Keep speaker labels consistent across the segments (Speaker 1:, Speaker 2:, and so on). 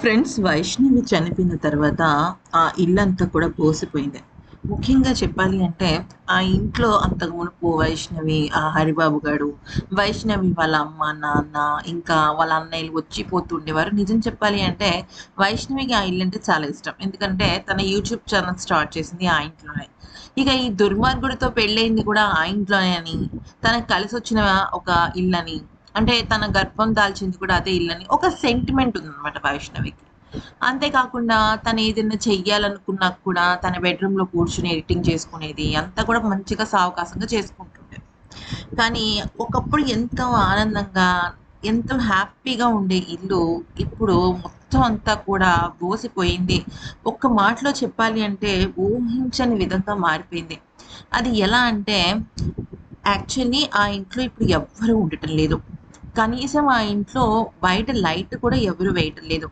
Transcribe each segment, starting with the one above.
Speaker 1: Friends, Vaishnavi చనిపోయిన తర్వాత ఆ ఇల్లంతా కూడా బోసిపోయింది. ముఖ్యంగా చెప్పాలి అంటే, ఆ ఇంట్లో అంతకు మునుపు వైష్ణవి, ఆ హరిబాబు గాడు, వైష్ణవి వాళ్ళ అమ్మ, నాన్న, ఇంకా వాళ్ళ అన్నయ్యలు వచ్చి పోతుండేవారు. నిజం చెప్పాలి అంటే, వైష్ణవికి ఆ ఇల్లంటే చాలా ఇష్టం. ఎందుకంటే, తన యూట్యూబ్ ఛానెల్ స్టార్ట్ చేసింది ఆ ఇంట్లోనే. ఇక ఈ దుర్మార్గుడితో పెళ్ళయింది కూడా ఆ ఇంట్లోనే అని, తనకు కలిసొచ్చిన ఒక ఇల్లని, అంటే తన గర్భం దాల్చింది కూడా అదే ఇల్లని ఒక సెంటిమెంట్ ఉందనమాట వైష్ణవికి. అంతేకాకుండా తను ఏదైనా చెయ్యాలనుకున్నా కూడా తన బెడ్రూమ్‌లో కూర్చొని ఎడిటింగ్ చేసుకునేది. అంతా కూడా మంచిగా సావకాశంగా చేసుకుంటుండేది. కానీ ఒకప్పుడు ఎంతో ఆనందంగా, ఎంతో హ్యాపీగా ఉండే ఇల్లు ఇప్పుడు మొత్తం అంతా కూడా బోసిపోయింది. ఒక్క మాటలో చెప్పాలి అంటే ఊహించని విధంగా మారిపోయింది. అది ఎలా అంటే యాక్చువల్లీ ఆ ఇంట్లో ఇప్పుడు ఎవ్వరు ఉండటం లేదు. కనీసం ఆ ఇంట్లో బయట లైట్ కూడా ఎవరు వేయటం లేదు.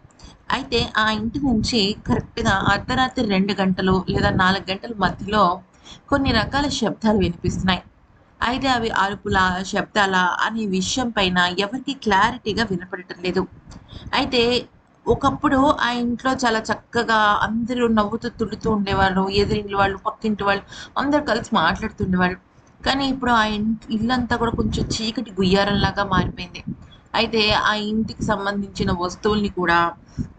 Speaker 1: అయితే ఆ ఇంటి నుంచి కరెక్ట్‌గా అర్ధరాత్రి 2 గంటలు లేదా 4 గంటల మధ్యలో కొన్ని రకాల శబ్దాలు వినిపిస్తున్నాయి. అయితే అవి అరుపులా, శబ్దాలా అనే విషయం పైన ఎవరికీ క్లారిటీగా వినపడటం లేదు. అయితే ఒకప్పుడు ఆ ఇంట్లో చాలా చక్కగా అందరూ నవ్వుతూ, తుళ్ళుతూ ఉండేవాళ్ళు. ఎదురింటి వాళ్ళు, పక్కింటి వాళ్ళు అందరూ కలిసి మాట్లాడుతుండేవాళ్ళు. కానీ ఇప్పుడు ఆ ఇల్లంతా కూడా కొంచెం చీకటి గుయ్యారంలాగా మారిపోయింది. అయితే ఆ ఇంటికి సంబంధించిన వస్తువుల్ని కూడా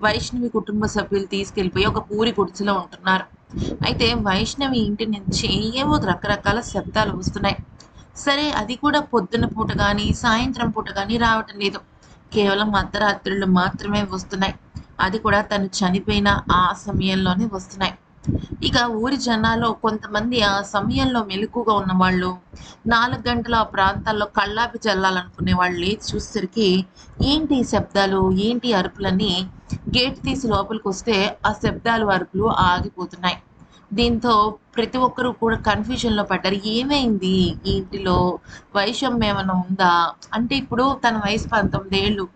Speaker 1: వైష్ణవి కుటుంబ సభ్యులు తీసుకెళ్ళిపోయి ఒక పూరి గుడిసెలో ఉంటున్నారు. అయితే వైష్ణవి ఇంటి నుంచి ఏవో రకరకాల శబ్దాలు వస్తున్నాయి. సరే, అది కూడా పొద్దున పూట గానీ, సాయంత్రం పూట గానీ రావటం లేదు. కేవలం అర్ధరాత్రులు మాత్రమే వస్తున్నాయి. అది కూడా తను చనిపోయిన ఆ సమయంలోనే వస్తున్నాయి. ఇక ఊరి జనాల్లో కొంతమంది ఆ సమయంలో మెలకువగా ఉన్నవాళ్ళు, 4 గంటల ఆ ప్రాంతాల్లో కల్లాపి చల్లాలనుకునే వాళ్ళు లేచి చూసేసరికి, ఏంటి ఈ శబ్దాలు? ఏంటి ఈ అరుపులని గేట్ తీసి లోపలికొస్తే ఆ శబ్దాలు, అరుపులు ఆగిపోతున్నాయి. దీంతో ప్రతి ఒక్కరు కూడా కన్‌ఫ్యూజన్‌లో పడ్డారు. ఏమైంది ఈ ఇంటిలో? వైషమ్యం ఏమన్నా ఉందా? అంటే ఇప్పుడు తన వయసు 19 ఏళ్ళు.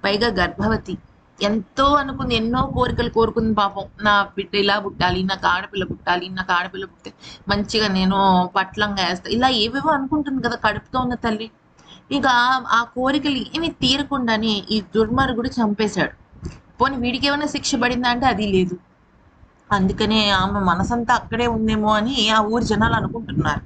Speaker 1: పైగా గర్భవతి. ఎంతో అనుకుంది. ఎన్నో కోరికలు కోరుకుంది పాపం. నా బిడ్డ ఇలా పుట్టాలి, నాకు ఆడపిల్ల పుట్టాలి, నాకు ఆడపిల్ల పుడితే మంచిగా నేను పట్లంగా ఏస్తా. ఇలా ఏవేవో అనుకుంటుంది కదా కడుపుతో ఉన్న తల్లి. ఇక ఆ కోరికలు ఏమి తీరకుండానే ఈ దుర్మార్గుడు చంపేశాడు. పోనీ వీడికేమైనా శిక్ష పడిందా అంటే అది లేదు. అందుకనే ఆమె మనసంతా అక్కడే ఉందేమో అని ఆ ఊరి జనాలు అనుకుంటున్నారు.